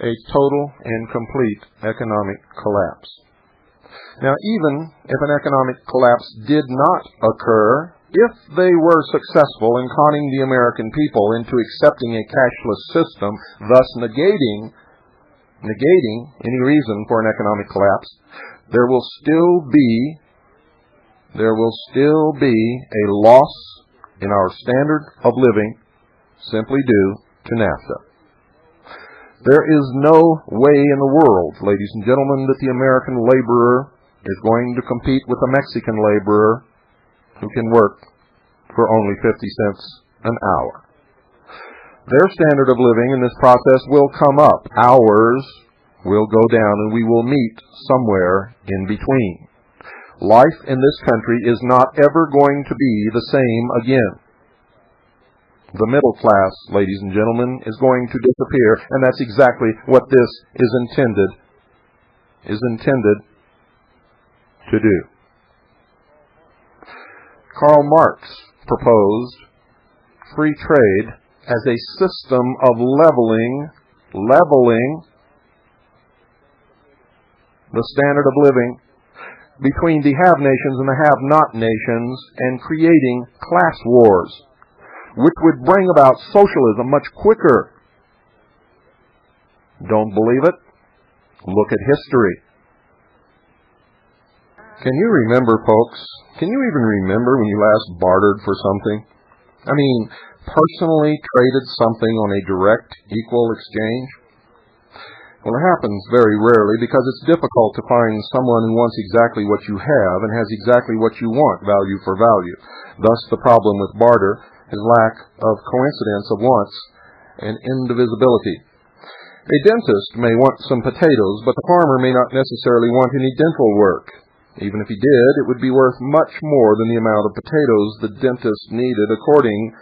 a total and complete economic collapse. Now, even if an economic collapse did not occur, if they were successful in conning the American people into accepting a cashless system, thus negating any reason for an economic collapse, there will still be a loss in our standard of living simply due to NAFTA. There is no way in the world, ladies and gentlemen, that the American laborer is going to compete with a Mexican laborer who can work for only 50 cents an hour. Their standard of living in this process will come up. Ours will go down, and we will meet somewhere in between. Life in this country is not ever going to be the same again. The middle class, ladies and gentlemen, is going to disappear, and that's exactly what this is intended to do. Karl Marx proposed free trade as a system of leveling the standard of living between the have nations and the have not nations, and creating class wars, which would bring about socialism much quicker. Don't believe it? Look at history. Can you remember, folks? Can you even remember when you last bartered for something? I mean, personally traded something on a direct, equal exchange? Well, it happens very rarely because it's difficult to find someone who wants exactly what you have and has exactly what you want, value for value. Thus, the problem with barter is lack of coincidence of wants and indivisibility. A dentist may want some potatoes, but the farmer may not necessarily want any dental work. Even if he did, it would be worth much more than the amount of potatoes the dentist needed according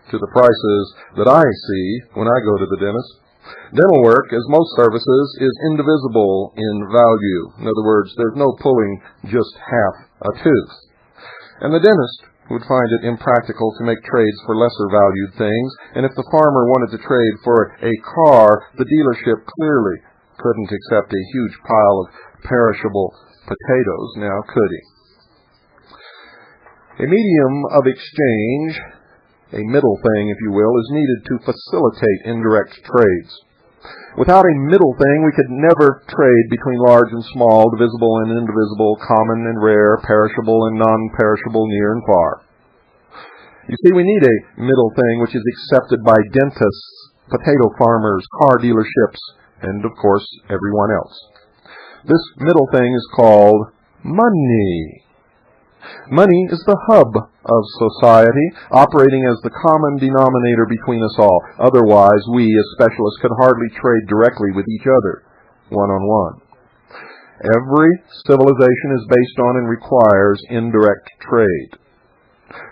to the prices that I see when I go to the dentist. Dental work, as most services, is indivisible in value. In other words, there's no pulling just half a tooth. And the dentist would find it impractical to make trades for lesser valued things, and if the farmer wanted to trade for a car, the dealership clearly couldn't accept a huge pile of perishable potatoes, now could he? A medium of exchange, a middle thing, if you will, is needed to facilitate indirect trades. Without a middle thing, we could never trade between large and small, divisible and indivisible, common and rare, perishable and non-perishable, near and far. You see, we need a middle thing which is accepted by dentists, potato farmers, car dealerships, and, of course, everyone else. This middle thing is called money. Money is the hub of society, operating as the common denominator between us all. Otherwise, we, as specialists, could hardly trade directly with each other, one-on-one. Every civilization is based on and requires indirect trade.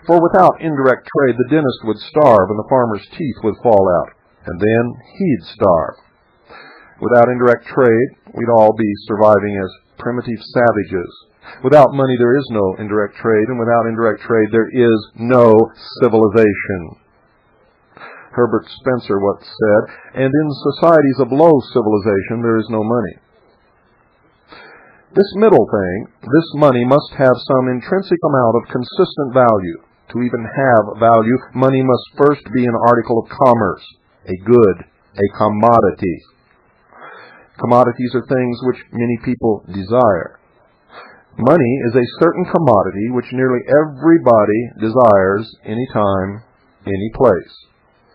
For without indirect trade, the dentist would starve and the farmer's teeth would fall out, and then he'd starve. Without indirect trade, we'd all be surviving as primitive savages. Without money, there is no indirect trade, and without indirect trade, there is no civilization. Herbert Spencer once said, and in societies of low civilization, there is no money. This middle thing, this money, must have some intrinsic amount of consistent value. To even have value, money must first be an article of commerce, a good, a commodity. Commodities are things which many people desire. Money is a certain commodity which nearly everybody desires anytime, any place.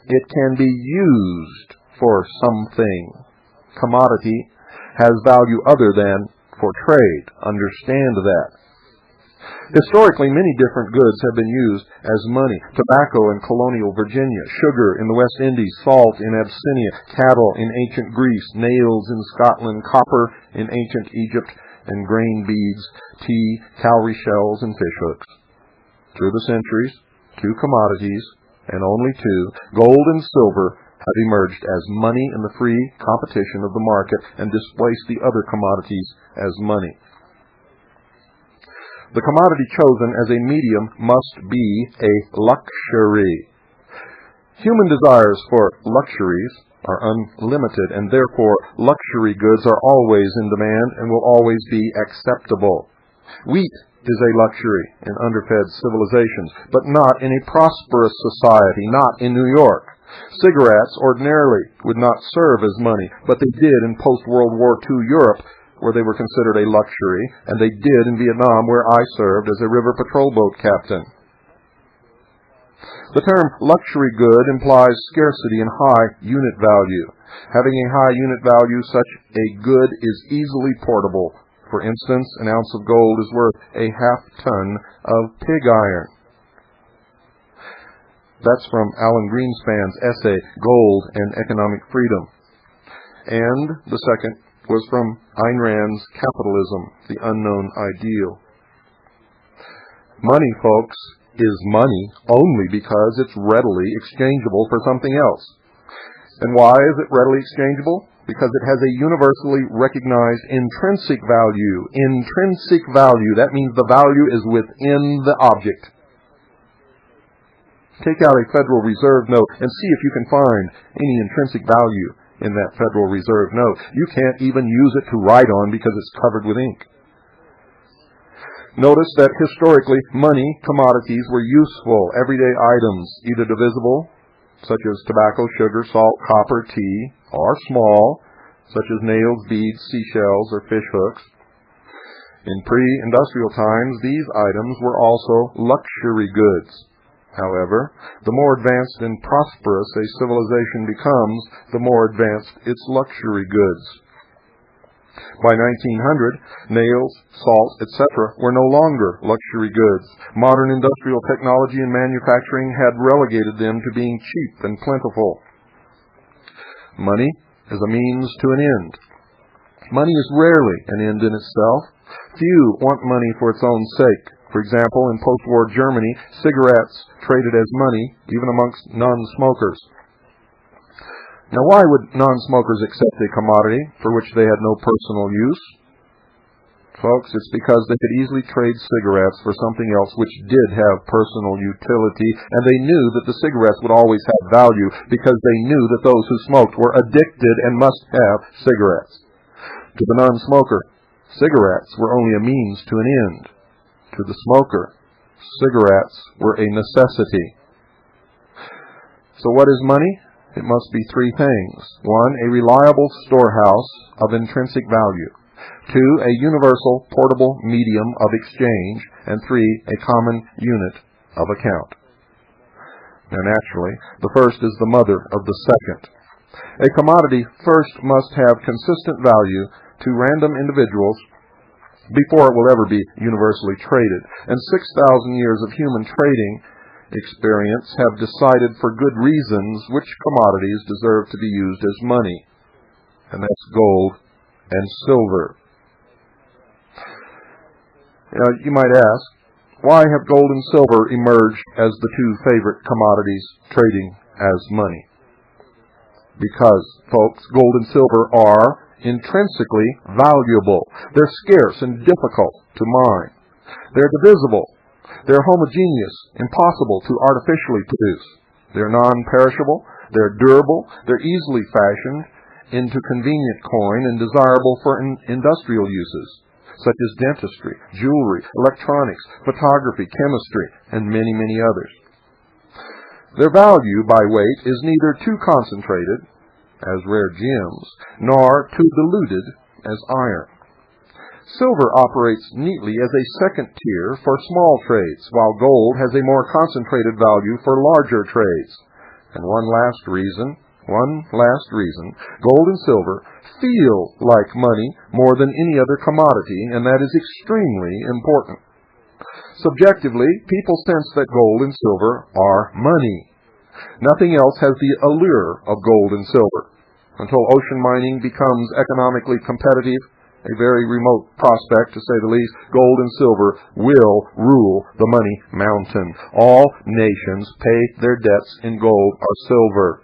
It can be used for something. Commodity has value other than for trade. Understand that. Historically, many different goods have been used as money. Tobacco in colonial Virginia, sugar in the West Indies, salt in Abyssinia, cattle in ancient Greece, nails in Scotland, copper in ancient Egypt, and grain beads, tea, cowrie shells, and fish hooks. Through the centuries, two commodities, and only two, gold and silver, have emerged as money in the free competition of the market and displaced the other commodities as money. The commodity chosen as a medium must be a luxury. Human desires for luxuries are unlimited, and therefore luxury goods are always in demand and will always be acceptable. Wheat is a luxury in underfed civilizations, but not in a prosperous society, not in New York. Cigarettes ordinarily would not serve as money, but they did in post-World War II Europe, where they were considered a luxury, and they did in Vietnam, where I served as a river patrol boat captain. The term luxury good implies scarcity and high unit value. Having a high unit value, such a good is easily portable. For instance, an ounce of gold is worth a half-ton of pig iron. That's from Alan Greenspan's essay, Gold and Economic Freedom. And the second was from Ayn Rand's Capitalism, the Unknown Ideal. Money, folks, is money only because it's readily exchangeable for something else. And why is it readily exchangeable? Because it has a universally recognized intrinsic value. Intrinsic value, that means the value is within the object. Take out a Federal Reserve note and see if you can find any intrinsic value in that Federal Reserve note. You can't even use it to write on because it's covered with ink. Notice that historically, money, commodities, were useful, everyday items, either divisible, such as tobacco, sugar, salt, copper, tea, or small, such as nails, beads, seashells, or fish hooks. In pre-industrial times, these items were also luxury goods. However, the more advanced and prosperous a civilization becomes, the more advanced its luxury goods. By 1900, nails, salt, etc. were no longer luxury goods. Modern industrial technology and manufacturing had relegated them to being cheap and plentiful. Money is a means to an end. Money is rarely an end in itself. Few want money for its own sake. For example, in post-war Germany, cigarettes traded as money, even amongst non-smokers. Now, why would non-smokers accept a commodity for which they had no personal use? Folks, it's because they could easily trade cigarettes for something else which did have personal utility, and they knew that the cigarettes would always have value because they knew that those who smoked were addicted and must have cigarettes. To the non-smoker, cigarettes were only a means to an end. To the smoker, cigarettes were a necessity. So what is money? It must be three things. 1, a reliable storehouse of intrinsic value. 2, a universal portable medium of exchange. And 3, a common unit of account. Now naturally, the first is the mother of the second. A commodity first must have consistent value to random individuals before it will ever be universally traded. And 6,000 years of human trading experience have decided for good reasons which commodities deserve to be used as money. And that's gold and silver. Now, you might ask, why have gold and silver emerged as the two favorite commodities trading as money? Because, folks, gold and silver are intrinsically valuable. They're scarce and difficult to mine. They're divisible. They're homogeneous, impossible to artificially produce. They're non-perishable. They're durable. They're easily fashioned into convenient coin and desirable for industrial uses, such as dentistry, jewelry, electronics, photography, chemistry, and many, many others. Their value by weight is neither too concentrated, as rare gems, nor too diluted as iron. Silver operates neatly as a second tier for small trades, while gold has a more concentrated value for larger trades. And one last reason, gold and silver feel like money more than any other commodity, and that is extremely important. Subjectively, people sense that gold and silver are money. Nothing else has the allure of gold and silver. Until ocean mining becomes economically competitive, a very remote prospect to say the least, gold and silver will rule the money mountain. All nations pay their debts in gold or silver.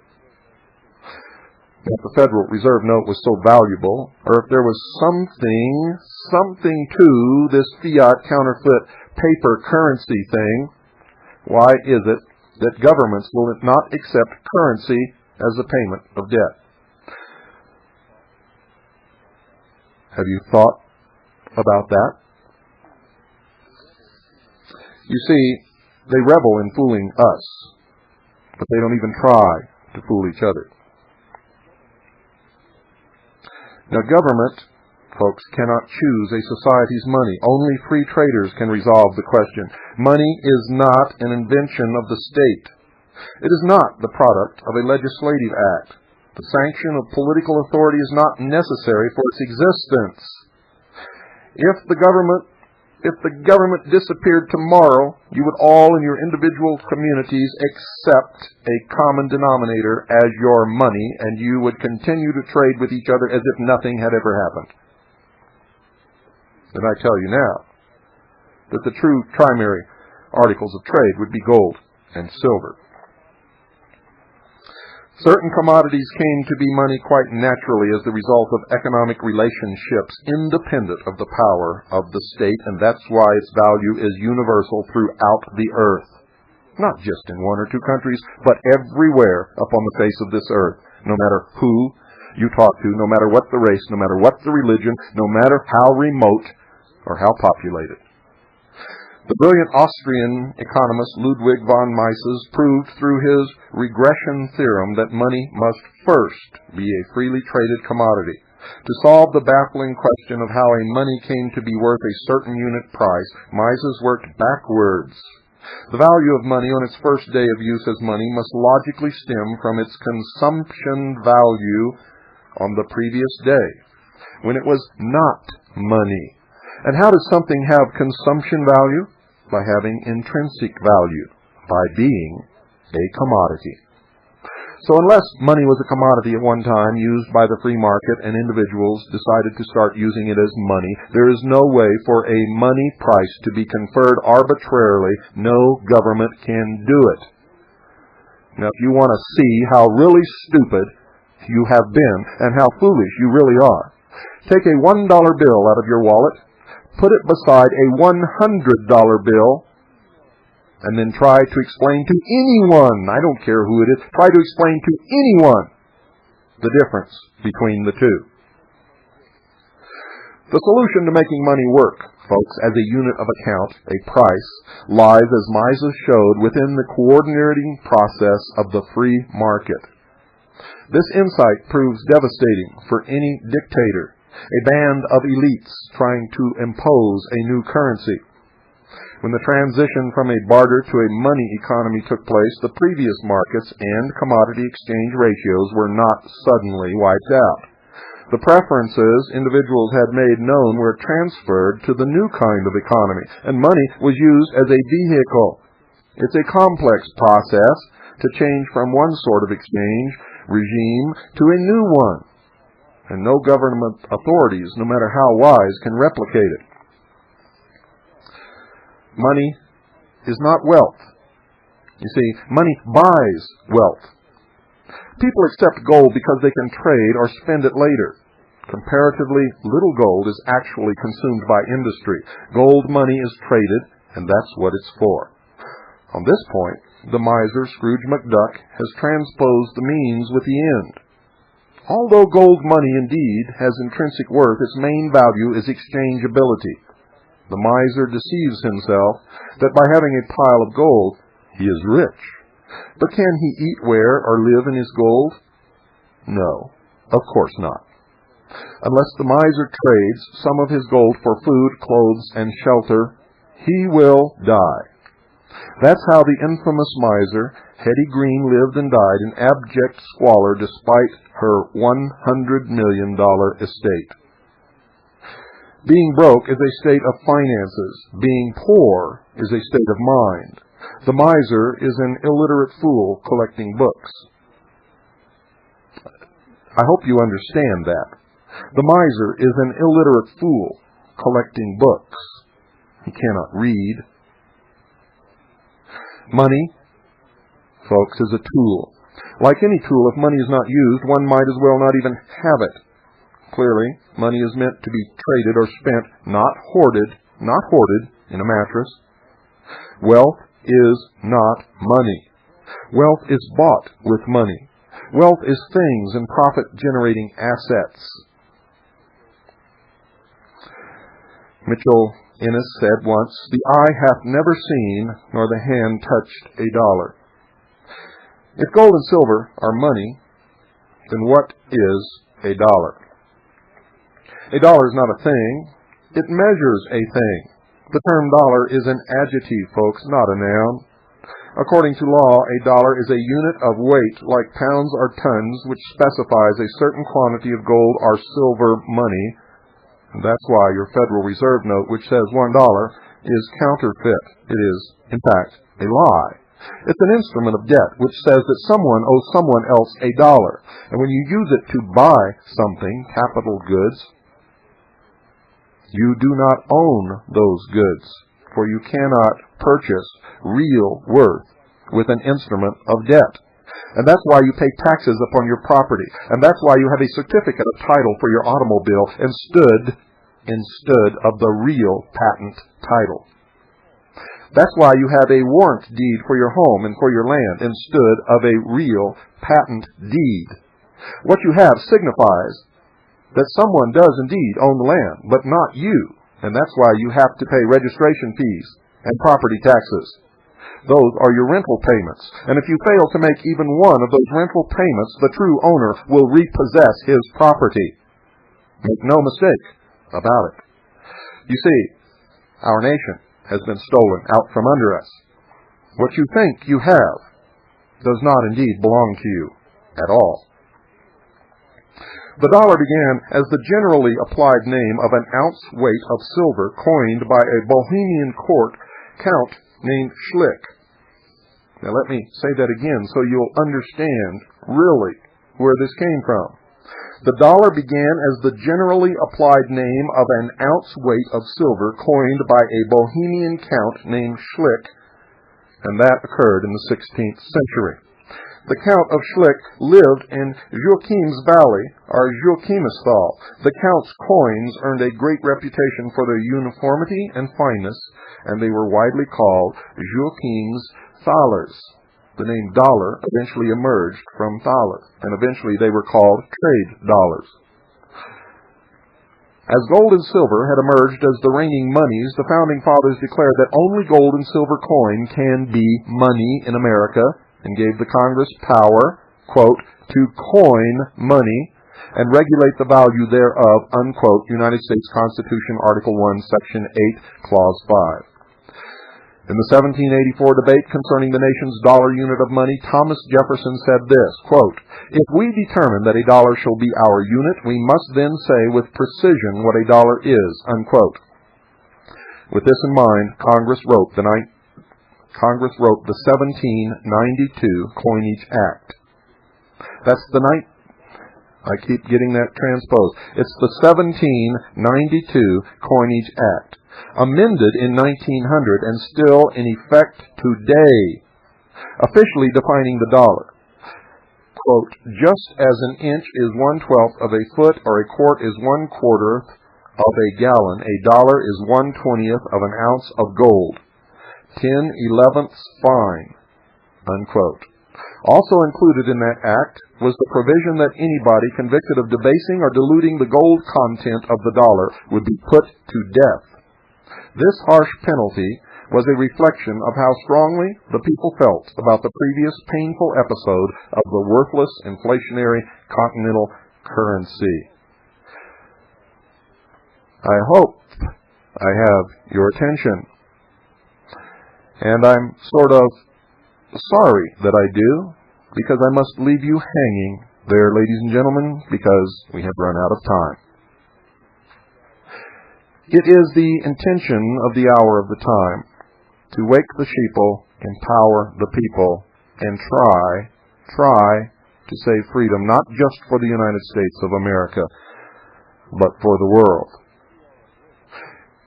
If the Federal Reserve note was so valuable, or if there was something to this fiat counterfeit paper currency thing, why is it that governments will not accept currency as a payment of debt? Have you thought about that? You see, they revel in fooling us, but they don't even try to fool each other. Now, government, folks, cannot choose a society's money. Only free traders can resolve the question. Money is not an invention of the state. It is not the product of a legislative act. The sanction of political authority is not necessary for its existence. If the government disappeared tomorrow, you would all in your individual communities accept a common denominator as your money, and you would continue to trade with each other as if nothing had ever happened. And I tell you now that the true primary articles of trade would be gold and silver. Certain commodities came to be money quite naturally as the result of economic relationships independent of the power of the state, and that's why its value is universal throughout the earth. Not just in one or two countries, but everywhere upon the face of this earth. No matter who you talk to, no matter what the race, no matter what the religion, no matter how remote or how populated. The brilliant Austrian economist Ludwig von Mises proved through his regression theorem that money must first be a freely traded commodity. To solve the baffling question of how a money came to be worth a certain unit price, Mises worked backwards. The value of money on its first day of use as money must logically stem from its consumption value on the previous day, when it was not money. And how does something have consumption value? By having intrinsic value, by being a commodity. So unless money was a commodity at one time used by the free market and individuals decided to start using it as money, there is no way for a money price to be conferred arbitrarily. No government can do it. Now, if you want to see how really stupid you have been and how foolish you really are, take a $1 bill out of your wallet, put it beside a $100 bill, and then try to explain to anyone, I don't care who it is, try to explain to anyone the difference between the two. The solution to making money work, folks, as a unit of account, a price, lies, as Mises showed, within the coordinating process of the free market. This insight proves devastating for any dictator, a band of elites trying to impose a new currency. When the transition from a barter to a money economy took place, the previous markets and commodity exchange ratios were not suddenly wiped out. The preferences individuals had made known were transferred to the new kind of economy, and money was used as a vehicle. It's a complex process to change from one sort of exchange regime to a new one. And no government authorities, no matter how wise, can replicate it. Money is not wealth. You see, money buys wealth. People accept gold because they can trade or spend it later. Comparatively little gold is actually consumed by industry. Gold money is traded, and that's what it's for. On this point, the miser Scrooge McDuck has transposed the means with the end. Although gold money indeed has intrinsic worth, its main value is exchangeability. The miser deceives himself that by having a pile of gold, he is rich. But can he eat, wear, or live in his gold? No, of course not. Unless the miser trades some of his gold for food, clothes, and shelter, he will die. That's how the infamous miser, Hetty Green, lived and died in abject squalor despite her $100 million estate. Being broke is a state of finances. Being poor is a state of mind. The miser is an illiterate fool collecting books. I hope you understand that. The miser is an illiterate fool collecting books. He cannot read. Money, folks, is a tool. Like any tool, if money is not used, one might as well not even have it. Clearly, money is meant to be traded or spent, not hoarded in a mattress. Wealth is not money. Wealth is bought with money. Wealth is things and profit-generating assets. Mitchell Innes said once, "The eye hath never seen, nor the hand touched a dollar." If gold and silver are money, then what is a dollar? A dollar is not a thing. It measures a thing. The term dollar is an adjective, folks, not a noun. According to law, a dollar is a unit of weight like pounds or tons, which specifies a certain quantity of gold or silver money. And that's why your Federal Reserve note, which says $1, is counterfeit. It is, in fact, a lie. It's an instrument of debt which says that someone owes someone else a dollar. And when you use it to buy something, capital goods, you do not own those goods, for you cannot purchase real worth with an instrument of debt. And that's why you pay taxes upon your property. And that's why you have a certificate of title for your automobile instead of the real patent title. That's why you have a warrant deed for your home and for your land instead of a real patent deed. What you have signifies that someone does indeed own the land, but not you. And that's why you have to pay registration fees and property taxes. Those are your rental payments. And if you fail to make even one of those rental payments, the true owner will repossess his property. Make no mistake about it. You see, our nation has been stolen out from under us. What you think you have does not indeed belong to you at all. The dollar began as the generally applied name of an ounce weight of silver coined by a Bohemian court count named Schlick. Now let me say that again so you'll understand really where this came from. The dollar began as the generally applied name of an ounce weight of silver coined by a Bohemian count named Schlick, and that occurred in the 16th century. The Count of Schlick lived in Joachim's Valley, or Joachimisthal. The Count's coins earned a great reputation for their uniformity and fineness, and they were widely called Joachim's thalers. The name dollar eventually emerged from thaler, and eventually they were called trade dollars. As gold and silver had emerged as the reigning moneys, the Founding Fathers declared that only gold and silver coin can be money in America, and gave the Congress power, quote, to coin money and regulate the value thereof, unquote, United States Constitution, Article 1, Section 8, Clause 5. In the 1784 debate concerning the nation's dollar unit of money, Thomas Jefferson said this, quote, "If we determine that a dollar shall be our unit, we must then say with precision what a dollar is," unquote. With this in mind, Congress wrote the 1792 Coinage Act. That's I keep getting that transposed. It's the 1792 Coinage Act, amended in 1900 and still in effect today, officially defining the dollar. Quote, "Just as an inch is 1/12 of a foot, or a quart is 1/4 of a gallon, a dollar is 1/20 of an ounce of gold. 10/11 fine," unquote. Also included in that act was the provision that anybody convicted of debasing or diluting the gold content of the dollar would be put to death. This harsh penalty was a reflection of how strongly the people felt about the previous painful episode of the worthless inflationary continental currency. I hope I have your attention. And I'm sort of sorry that I do, because I must leave you hanging there, ladies and gentlemen, because we have run out of time. It is the intention of the hour of the time to wake the sheeple, empower the people, and try to save freedom, not just for the United States of America, but for the world.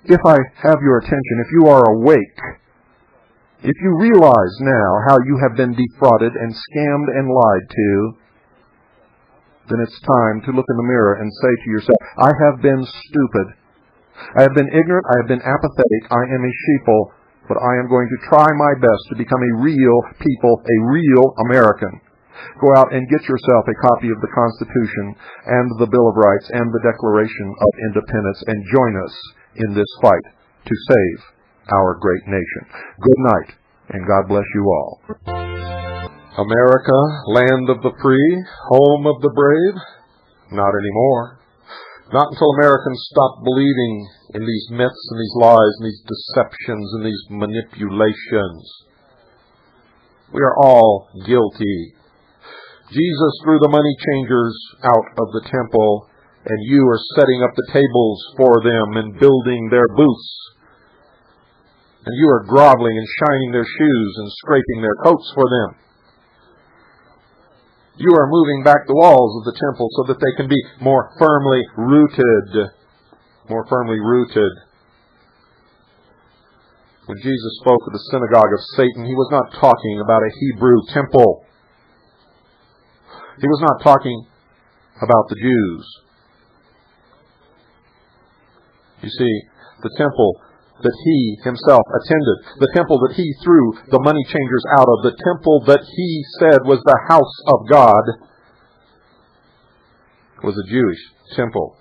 If I have your attention, if you are awake, if you realize now how you have been defrauded and scammed and lied to, then it's time to look in the mirror and say to yourself, I have been stupid. I have been ignorant. I have been apathetic. I am a sheeple, but I am going to try my best to become a real people, a real American. Go out and get yourself a copy of the Constitution and the Bill of Rights and the Declaration of Independence and join us in this fight to save our great nation. Good night, and God bless you all. America, land of the free, home of the brave? Not anymore. Not until Americans stop believing in these myths and these lies and these deceptions and these manipulations. We are all guilty. Jesus threw the money changers out of the temple, and you are setting up the tables for them and building their booths. And you are groveling and shining their shoes and scraping their coats for them. You are moving back the walls of the temple so that they can be more firmly rooted. More firmly rooted. When Jesus spoke of the synagogue of Satan, he was not talking about a Hebrew temple. He was not talking about the Jews. You see, the temple that he himself attended, the temple that he threw the money changers out of, the temple that he said was the house of God, was a Jewish temple.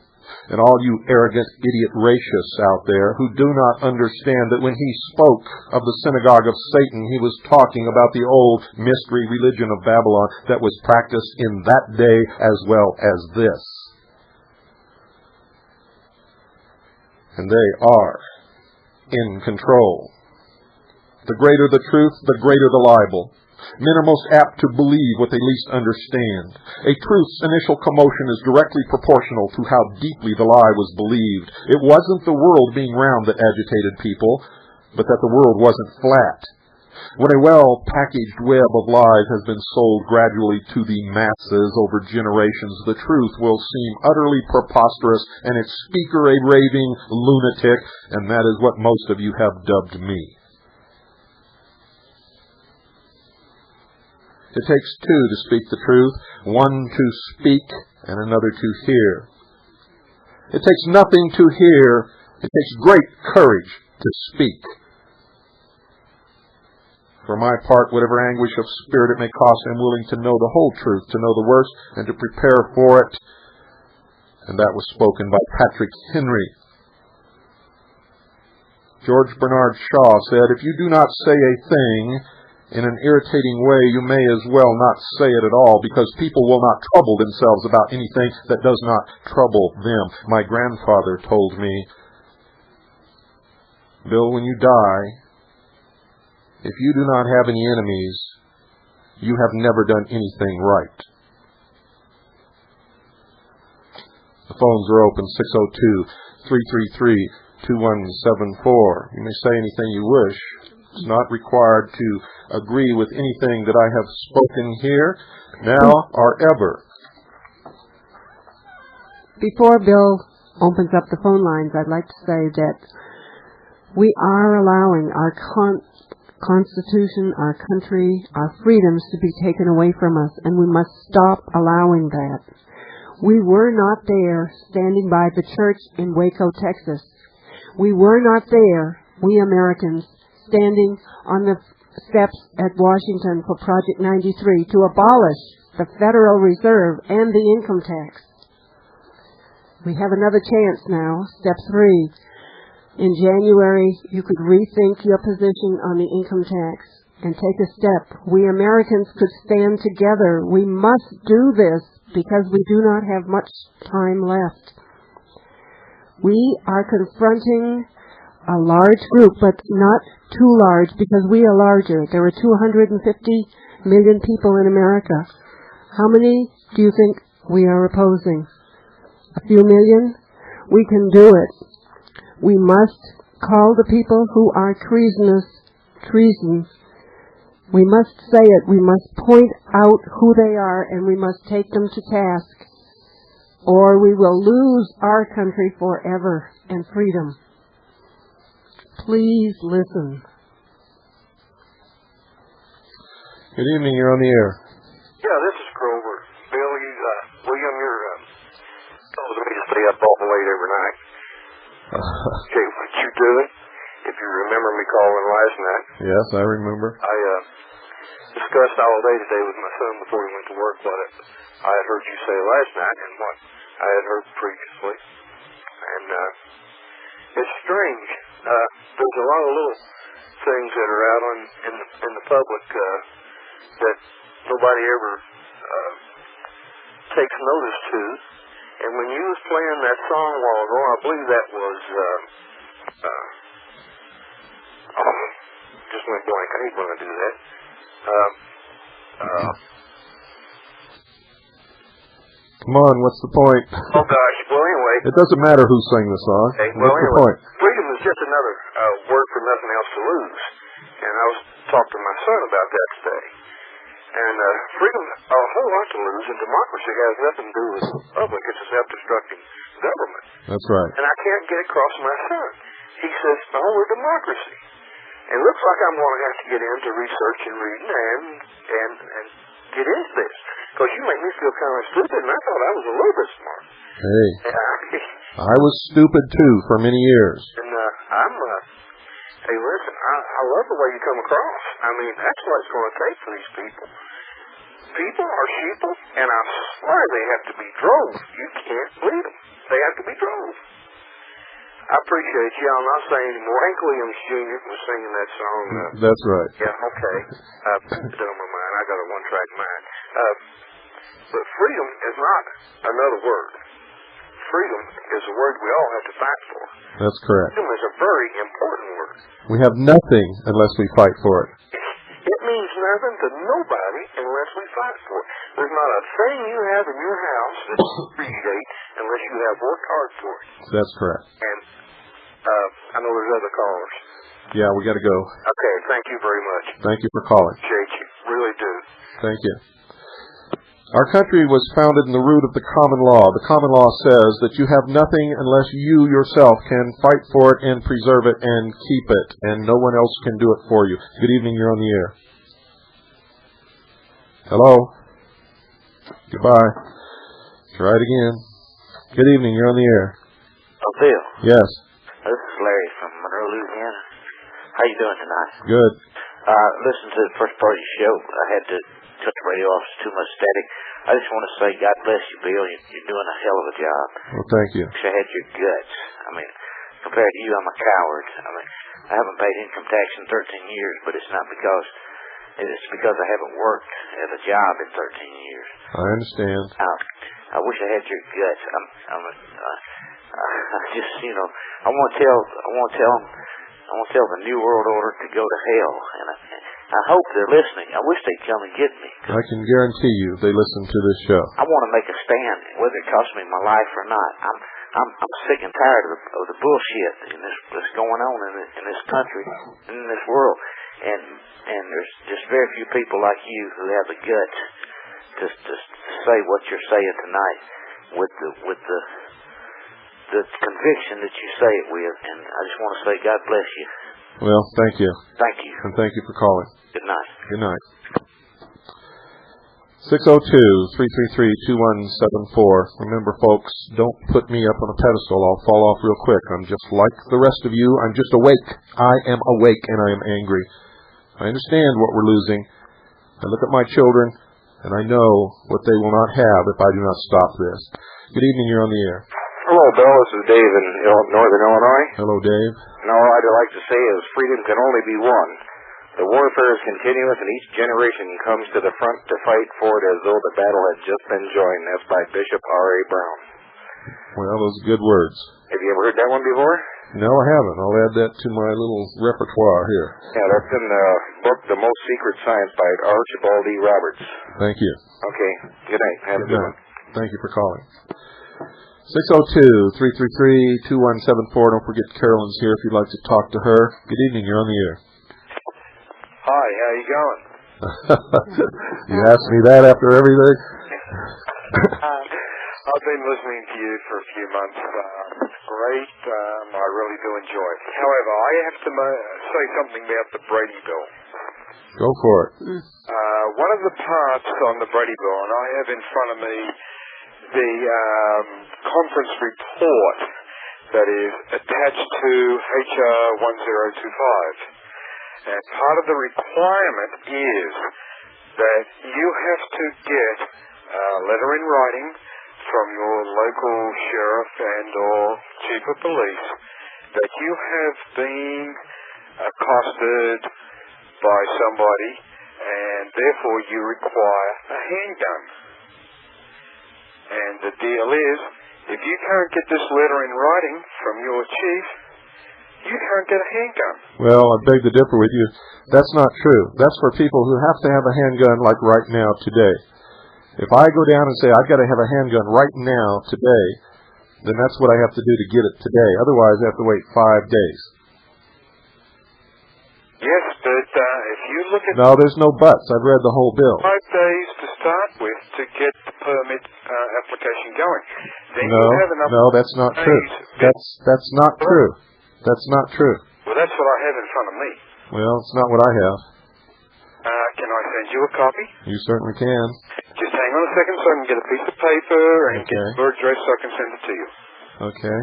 And all you arrogant idiot racists out there who do not understand that when he spoke of the synagogue of Satan, he was talking about the old mystery religion of Babylon that was practiced in that day as well as this. And they are in control. The greater the truth, the greater the libel. Men are most apt to believe what they least understand. A truth's initial commotion is directly proportional to how deeply the lie was believed. It wasn't the world being round that agitated people, but that the world wasn't flat. When a well-packaged web of lies has been sold gradually to the masses over generations, the truth will seem utterly preposterous and its speaker a raving lunatic, and that is what most of you have dubbed me. It takes two to speak the truth, one to speak and another to hear. It takes nothing to hear, it takes great courage to speak. For my part, whatever anguish of spirit it may cost, I am willing to know the whole truth, to know the worst, and to prepare for it. And that was spoken by Patrick Henry. George Bernard Shaw said, "If you do not say a thing in an irritating way, you may as well not say it at all, because people will not trouble themselves about anything that does not trouble them." My grandfather told me, "Bill, when you die, if you do not have any enemies, you have never done anything right." The phones are open, 602-333-2174. You may say anything you wish. It's not required to agree with anything that I have spoken here, now or ever. Before Bill opens up the phone lines, I'd like to say that we are allowing our Constitution, our country, our freedoms to be taken away from us, and we must stop allowing that. We were not there standing by the church in Waco, Texas. We were not there, we Americans, standing on the steps at Washington for Project 93 to abolish the Federal Reserve and the income tax. We have another chance now, step 3. In January, you could rethink your position on the income tax and take a step. We Americans could stand together. We must do this because we do not have much time left. We are confronting a large group, but not too large because we are larger. There are 250 million people in America. How many do you think we are opposing? A few million? We can do it. We must call the people who are treasonous treason. We must say it. We must point out who they are, and we must take them to task, or we will lose our country forever and freedom. Please listen. Good evening. You're on the air. Yeah, this is Grover. Bill, William, you're told me to stay up all late every night. Okay, what you doing? If you remember me calling last night. Yes, I remember. I discussed all day today with my son before he went to work what I had heard you say last night and what I had heard previously. And it's strange. There's a lot of little things that are out in the public that nobody ever takes notice to. And when you was playing that song a while ago, I believe that was just went blank. I hate when I do that. Come on, what's the point? Oh gosh. Well, anyway. It doesn't matter who sang the song. Okay, What's the point? Freedom is just another word for nothing else to lose. And I was talking to my son about that today. And freedom, a whole lot to lose, and democracy has nothing to do with the public. It's a self-destructing government. That's right. And I can't get across to my son. He says, no, we're democracy. And it looks like I'm going to have to get into research and reading and get into this. Because you make me feel kind of stupid, and I thought I was a little bit smart. Hey, I was stupid too for many years. And hey, listen, I love the way you come across. I mean, that's what it's going to take for these people. People are sheeple, and I swear they have to be drove. You can't believe them. They have to be drove. I appreciate you. I'll not say anymore. Hank Williams Jr. was singing that song. That's right. Yeah, okay. Put it on my mind. I got a one-track mind. But freedom is not another word. Freedom is a word we all have to fight for. That's correct. Freedom is a very important word. We have nothing unless we fight for it. It means nothing to nobody unless we fight for it. There's not a thing you have in your house that you appreciate unless you have worked hard for it. That's correct. And I know there's other callers. Yeah, we got to go. Okay, thank you very much. Thank you for calling. Appreciate you. Really do. Thank you. Our country was founded in the root of the common law. The common law says that you have nothing unless you yourself can fight for it and preserve it and keep it, and no one else can do it for you. Good evening, you're on the air. Hello? Goodbye. Try it again. Good evening, you're on the air. Oh, Bill. Yes. This is Larry from Monroe, Louisiana. How you doing tonight? Good. Listen to the first part of your show. I had to cut the radio off. It's too much static. I just want to say God bless you, Bill. You're doing a hell of a job. Well, thank you. Wish I had your guts. I mean, compared to you, I'm a coward. I mean, I haven't paid income tax in 13 years, but it's not because... It's because I haven't worked at a job in 13 years. I understand. I wish I had your guts. I just, you know, I want to tell the New World Order to go to hell, and I hope they're listening. I wish they'd come and get me. I can guarantee you they listen to this show. I want to make a stand, whether it costs me my life or not. I'm sick and tired of the bullshit that's going on in this country and in this world, and there's just very few people like you who have the guts to say what you're saying tonight with the conviction that you say it with, and I just want to say God bless you. Well, thank you. Thank you. And thank you for calling. Good night. Good night. 602-333-2174. Remember, folks, don't put me up on a pedestal. I'll fall off real quick. I'm just like the rest of you. I'm just awake. I am awake, and I am angry. I understand what we're losing. I look at my children, and I know what they will not have if I do not stop this. Good evening. You're on the air. Hello, Bill. This is Dave in Northern Illinois. Hello, Dave. And all I'd like to say is freedom can only be won. The warfare is continuous, and each generation comes to the front to fight for it as though the battle had just been joined. That's by Bishop R.A. Brown. Well, those are good words. Have you ever heard that one before? No, I haven't. I'll add that to my little repertoire here. Yeah, that's in the book The Most Secret Science by Archibald E. Roberts. Thank you. Okay. Good night. Have a good one. Thank you for calling. 602-333-2174. Don't forget Carolyn's here if you'd like to talk to her. Good evening. You're on the air. Hi. How you going? You asked me that after everything? I've been listening to you for a few months. It's great. I really do enjoy it. However, I have to say something about the Brady Bill. Go for it. One of the parts on the Brady Bill, and I have in front of me the conference report that is attached to HR 1025. And part of the requirement is that you have to get a letter in writing from your local sheriff and or chief of police that you have been accosted by somebody and therefore you require a handgun. And the deal is, if you can't get this letter in writing from your chief, you can't get a handgun. Well, I beg to differ with you. That's not true. That's for people who have to have a handgun like right now, today. If I go down and say, I've got to have a handgun right now, today, then that's what I have to do to get it today. Otherwise, I have to wait 5 days. Yes, but if you look at... No, there's no buts. I've read the whole bill. 5 days to start with to get the permit application going. Then you have enough No, that's not true. That's not true. That's not true. Well, that's what I have in front of me. Well, it's not what I have. Can I send you a copy? You certainly can. Just hang on a second so I can get a piece of paper and get your address so I can send it to you. Okay.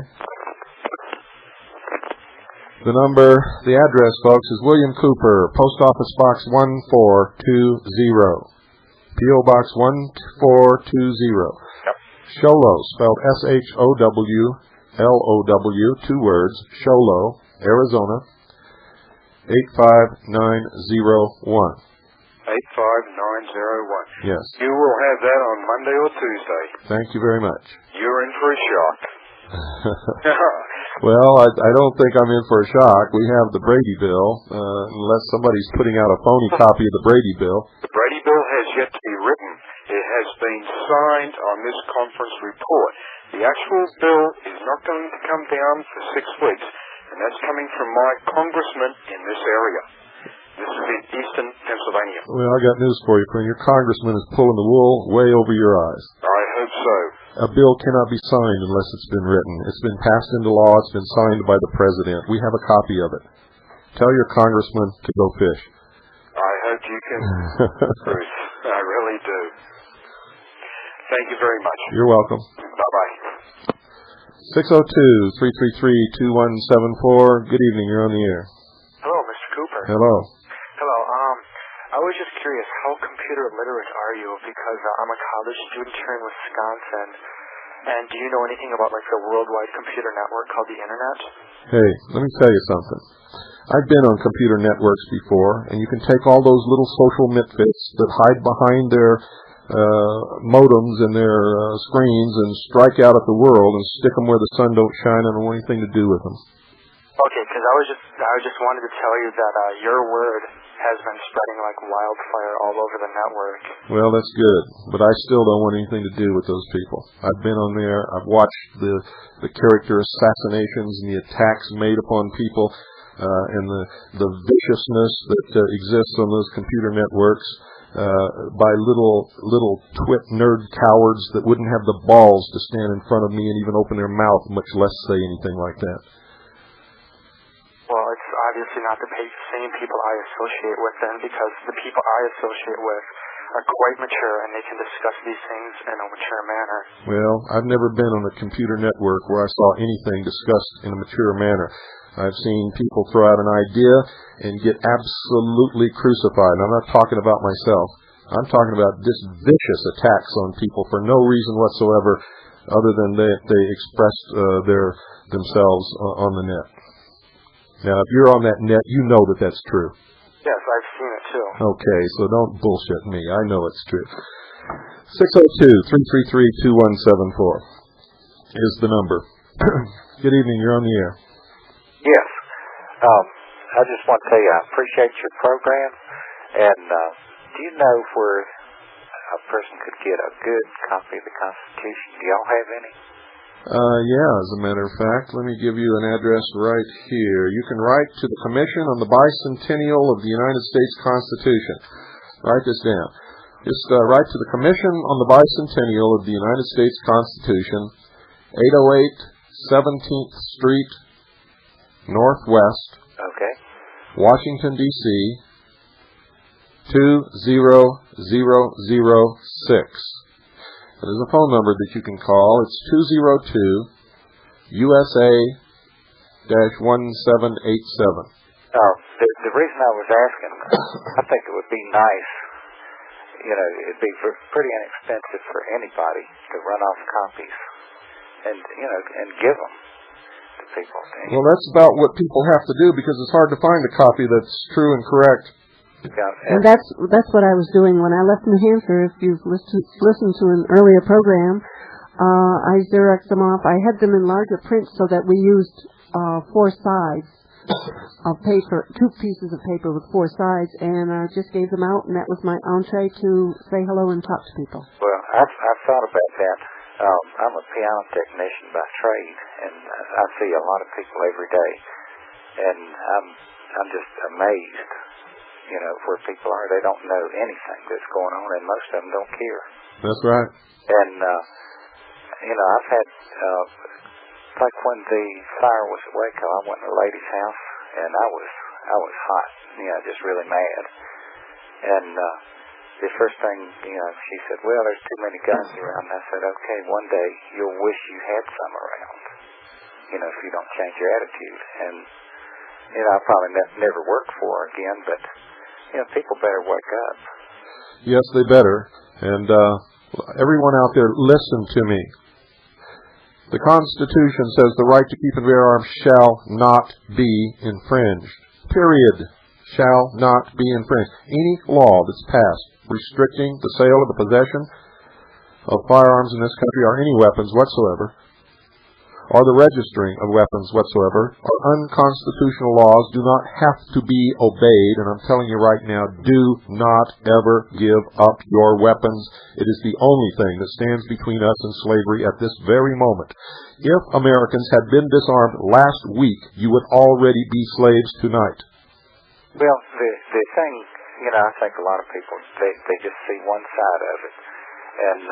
The address, folks, is William Cooper, Post Office Box 1420, P.O. Box 1420. Yep. Sholo, spelled S-H-O-W-L-O-W, 2 words, Sholo, Arizona, 85901. 85901. Yes. You will have that on Monday or Tuesday. Thank you very much. You're in for a shock. Well, I don't think I'm in for a shock. We have the Brady Bill, unless somebody's putting out a phony copy of the Brady Bill. The Brady Bill has yet to be written. It has been signed on this conference report. The actual bill is not going to come down for 6 weeks, and that's coming from my congressman in this area. This is in eastern Pennsylvania. Well, I got news for you, friend. Your congressman is pulling the wool way over your eyes. I hope so. A bill cannot be signed unless it's been written. It's been passed into law. It's been signed by the president. We have a copy of it. Tell your congressman to go fish. I hope you can, Bruce. I really do. Thank you very much. You're welcome. Bye-bye. 602-333-2174. Good evening. You're on the air. Hello, Mr. Cooper. Hello. Hello. I was just curious, how computer literate are you? Because I'm a college student here in Wisconsin, and do you know anything about like the worldwide computer network called the Internet? Hey, let me tell you something. I've been on computer networks before, and you can take all those little social misfits that hide behind their modems and their screens and strike out at the world and stick them where the sun don't shine and don't want anything to do with them. Okay, because I just wanted to tell you that your word has been spreading like wildfire all over the network. Well, that's good, but I still don't want anything to do with those people. I've been on there. I've watched the character assassinations and the attacks made upon people, and the viciousness that exists on those computer networks by little twit nerd cowards that wouldn't have the balls to stand in front of me and even open their mouth, much less say anything like that. Well, it's obviously not the same people I associate with then, because the people I associate with are quite mature and they can discuss these things in a mature manner. Well, I've never been on a computer network where I saw anything discussed in a mature manner. I've seen people throw out an idea and get absolutely crucified. And I'm not talking about myself. I'm talking about just vicious attacks on people for no reason whatsoever other than they expressed themselves on the net. Now, if you're on that net, you know that that's true. Yes, I've seen it too. Okay, so don't bullshit me. I know it's true. 602-333-2174 is the number. Good evening. You're on the air. Yes. I just want to tell you I appreciate your program. And do you know where a person could get a good copy of the Constitution? Do y'all have any? Yeah, as a matter of fact, let me give you an address right here. You can write to the Commission on the Bicentennial of the United States Constitution. Write this down. Just write to the Commission on the Bicentennial of the United States Constitution, 808 17th Street, Northwest, Okay. Washington, D.C., 20006. There's a phone number that you can call. It's 202-USA-1787. The reason I was asking, I think it would be nice, it'd be pretty inexpensive for anybody to run off copies and give them to people. Well, that's about what people have to do because it's hard to find a copy that's true and correct. And that's what I was doing when I left New Hampshire. If you've listened to an earlier program, I Xeroxed them off. I had them in larger print so that we used 4 sides of paper, 2 pieces of paper with 4 sides, and I just gave them out, and that was my entree to say hello and talk to people. Well, I've thought about that. I'm a piano technician by trade, and I see a lot of people every day, and I'm just amazed, where people are. They don't know anything that's going on, and most of them don't care. That's right. And, I've had, like when the fire was at Waco, I went to a lady's house, and I was hot, just really mad. And the first thing, she said, well, there's too many guns around. And I said, okay, one day you'll wish you had some around, if you don't change your attitude. And, I'll probably never work for her again, but, people better wake up. Yes, they better. And everyone out there, listen to me. The Constitution says the right to keep and bear arms shall not be infringed. Period. Shall not be infringed. Any law that's passed restricting the sale or the possession of firearms in this country or any weapons whatsoever, or the registering of weapons whatsoever, or unconstitutional laws do not have to be obeyed. And I'm telling you right now, do not ever give up your weapons. It is the only thing that stands between us and slavery at this very moment. If Americans had been disarmed last week, you would already be slaves tonight. Well, the thing, I think a lot of people, they just see one side of it. And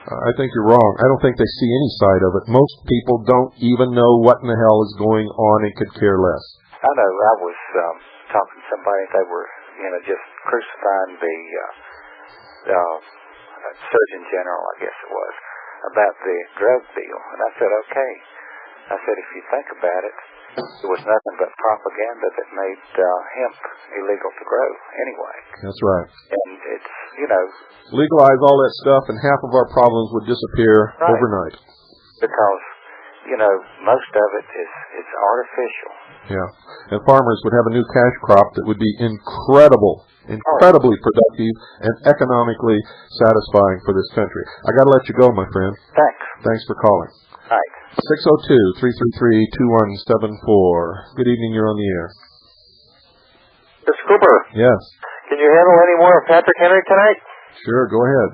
I think you're wrong. I don't think they see any side of it. Most people don't even know what in the hell is going on and could care less. I know. I was talking to somebody. They were, just crucifying the Surgeon General, I guess it was, about the drug deal. And I said, okay. I said, if you think about it, it was nothing but propaganda that made hemp illegal to grow anyway. That's right. And it's, legalize all that stuff and half of our problems would disappear overnight. Because, most of it is artificial. Yeah. And farmers would have a new cash crop that would be incredibly productive and economically satisfying for this country. I got to let you go, my friend. Thanks for calling. All right. 602-333-2174. Good evening, you're on the air. Mr. Cooper. Yes. Can you handle any more of Patrick Henry tonight? Sure, go ahead.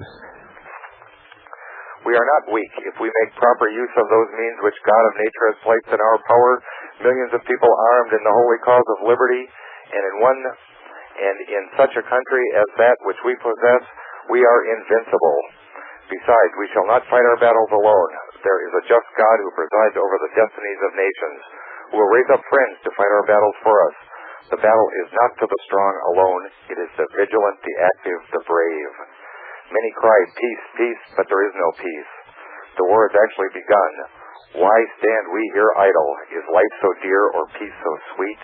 We are not weak. If we make proper use of those means which God of nature has placed in our power, millions of people armed in the holy cause of liberty, and in such a country as that which we possess, we are invincible. Besides, we shall not fight our battles alone. There is a just God who presides over the destinies of nations, who will raise up friends to fight our battles for us. The battle is not to the strong alone. It is the vigilant, the active, the brave. Many cry, peace, peace, but there is no peace. The war has actually begun. Why stand we here idle? Is life so dear or peace so sweet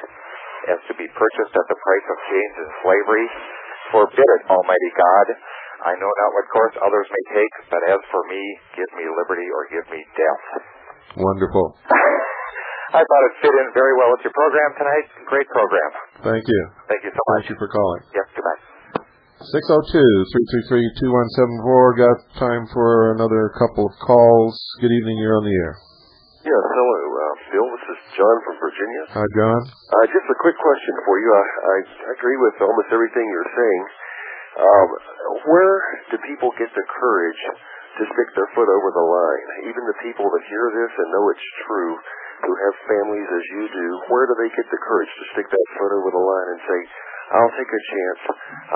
as to be purchased at the price of chains and slavery? Forbid it, Almighty God. I know not what course others may take, but as for me, give me liberty or give me death. Wonderful. I thought it fit in very well with your program tonight. Great program. Thank you. Thank you so much. Thank you for calling. Yep, goodbye. 602-333-2174. Got time for another couple of calls. Good evening, you're on the air. Yes, hello, Bill. This is John from Virginia. Hi, John. Just a quick question for you. I agree with almost everything you're saying. Where do people get the courage to stick their foot over the line? Even the people that hear this and know it's true, who have families as you do, where do they get the courage to stick that foot over the line and say, I'll take a chance,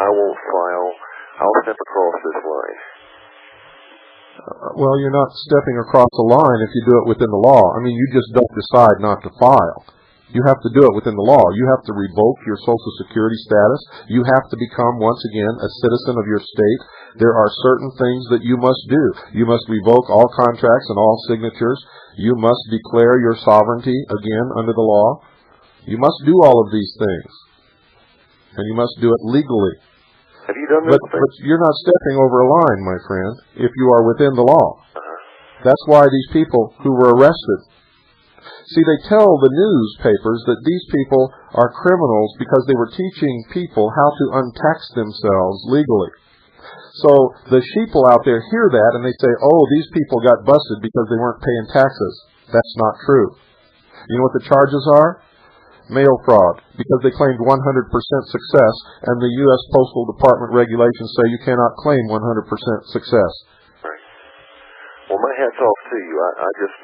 I won't file, I'll step across this line? Well, you're not stepping across the line if you do it within the law. I mean, you just don't decide not to file. You have to do it within the law. You have to revoke your Social Security status. You have to become, once again, a citizen of your state. There are certain things that you must do. You must revoke all contracts and all signatures. You must declare your sovereignty, again, under the law. You must do all of these things. And you must do it legally. Have you done this? But you're not stepping over a line, my friend, if you are within the law. That's why these people who were arrested See, they tell the newspapers that these people are criminals because they were teaching people how to untax themselves legally. So the sheeple out there hear that and they say, oh, these people got busted because they weren't paying taxes. That's not true. You know what the charges are? Mail fraud, because they claimed 100% success, and the U.S. Postal Department regulations say you cannot claim 100% success. Right. Well, my hat's off to you. I just,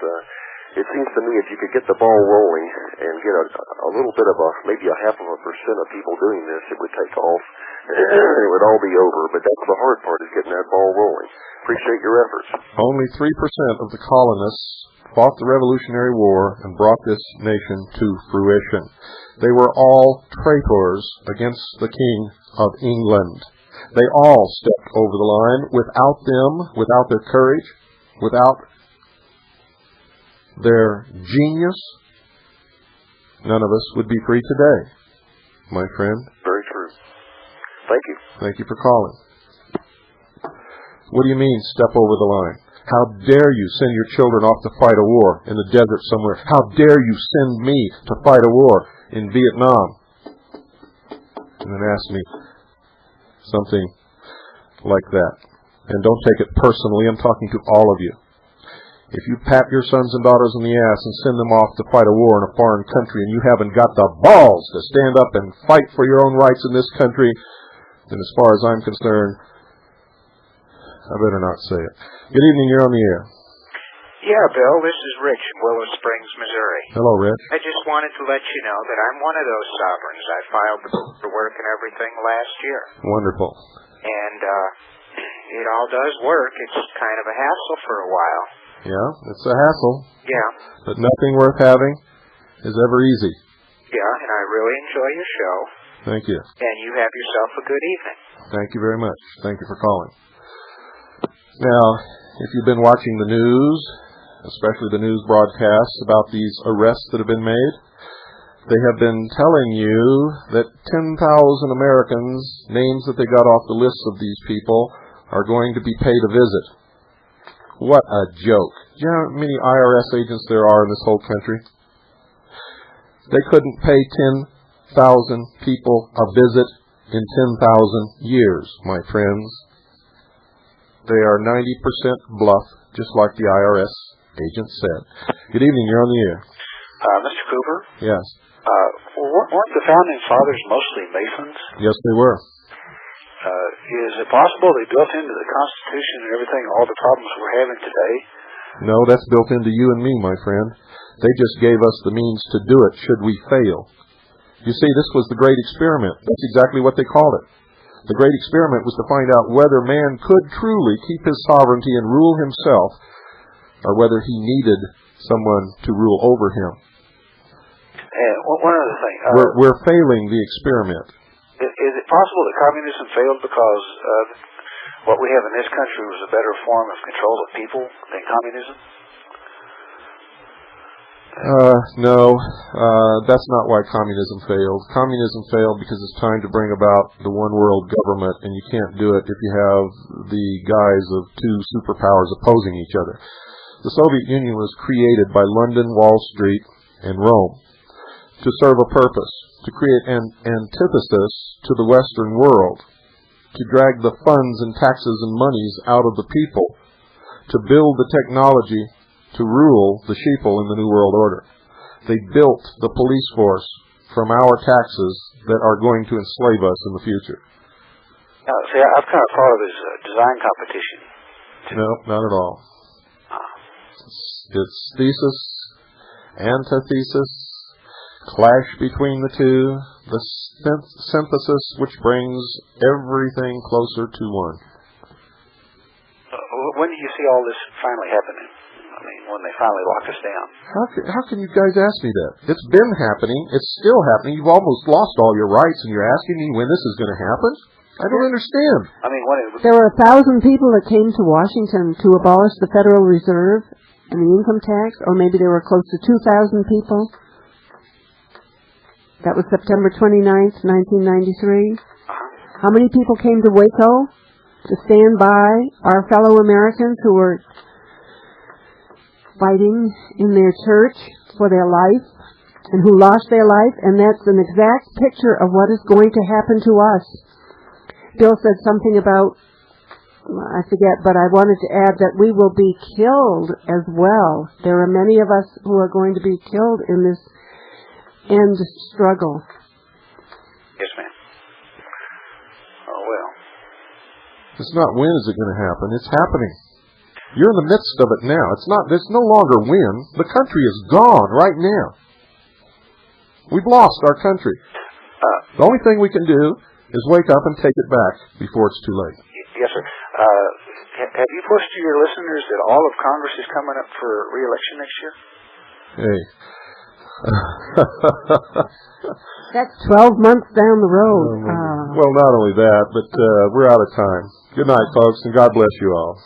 it seems to me if you could get the ball rolling and get a little bit of maybe a 0.5% of people doing this, it would take off. It would all be over, but that's the hard part, is getting that ball rolling. Appreciate your efforts. Only 3% of the colonists fought the Revolutionary War and brought this nation to fruition. They were all traitors against the King of England. They all stepped over the line. Without them, without their courage, without their genius, none of us would be free today, my friend. Very true. Thank you. Thank you for calling. What do you mean, step over the line? How dare you send your children off to fight a war in the desert somewhere? How dare you send me to fight a war in Vietnam? And then ask me something like that. And don't take it personally. I'm talking to all of you. If you pat your sons and daughters in the ass and send them off to fight a war in a foreign country and you haven't got the balls to stand up and fight for your own rights in this country, then as far as I'm concerned, I better not say it. Good evening, you're on the air. Yeah, Bill, this is Rich in Willow Springs, Missouri. Hello, Rich. I just wanted to let you know that I'm one of those sovereigns. I filed the paperwork and everything last year. Wonderful. And it all does work. It's kind of a hassle for a while. Yeah, it's a hassle. Yeah. But nothing worth having is ever easy. Yeah, and I really enjoy your show. Thank you. And you have yourself a good evening. Thank you very much. Thank you for calling. Now, if you've been watching the news, especially the news broadcasts about these arrests that have been made, they have been telling you that 10,000 Americans, names that they got off the lists of these people, are going to be paid a visit. What a joke. Do you know how many IRS agents there are in this whole country? They couldn't pay 10,000 people a visit in 10,000 years, my friends. They are 90% bluff, just like the IRS agent said. Good evening, you're on the air. Mr. Cooper? Yes. Weren't the founding fathers mostly Masons? Yes, they were. Is it possible they built into the Constitution and everything all the problems we're having today? No, that's built into you and me, my friend. They just gave us the means to do it should we fail. You see, this was the great experiment. That's exactly what they called it. The great experiment was to find out whether man could truly keep his sovereignty and rule himself, or whether he needed someone to rule over him. And one other thing. We're failing the experiment. Is it possible that communism failed because what we have in this country was a better form of control of people than communism? No, that's not why communism failed. Communism failed because it's trying to bring about the one world government, and you can't do it if you have the guise of two superpowers opposing each other. The Soviet Union was created by London, Wall Street, and Rome to serve a purpose, to create an antithesis to the Western world, to drag the funds and taxes and monies out of the people, to build the technology to rule the sheeple in the New World Order. They built the police force from our taxes that are going to enslave us in the future. See, I've kind of thought of it as a design competition. No, not at all. It's thesis, antithesis, clash between the two, the synthesis which brings everything closer to one. When do you see all this finally happening? I mean, when they finally lock us down. How can you guys ask me that? It's been happening. It's still happening. You've almost lost all your rights, and you're asking me when this is going to happen? I don't understand. I mean, there were 1,000 people that came to Washington to abolish the Federal Reserve and the income tax, or maybe there were close to 2,000 people. That was September 29th, 1993. How many people came to Waco to stand by our fellow Americans who were fighting in their church for their life and who lost their life, and that's an exact picture of what is going to happen to us. Bill said something about, I forget, but I wanted to add that we will be killed as well. There are many of us who are going to be killed in this end struggle. Yes, ma'am. Oh, well. It's not when is it going to happen. It's happening. You're in the midst of it now. It's no longer when. The country is gone right now. We've lost our country. The only thing we can do is wake up and take it back before it's too late. Yes, sir. Have you pushed to your listeners that all of Congress is coming up for re-election next year? Hey. That's 12 months down the road. Well, not only that, but we're out of time. Good night, folks, and God bless you all.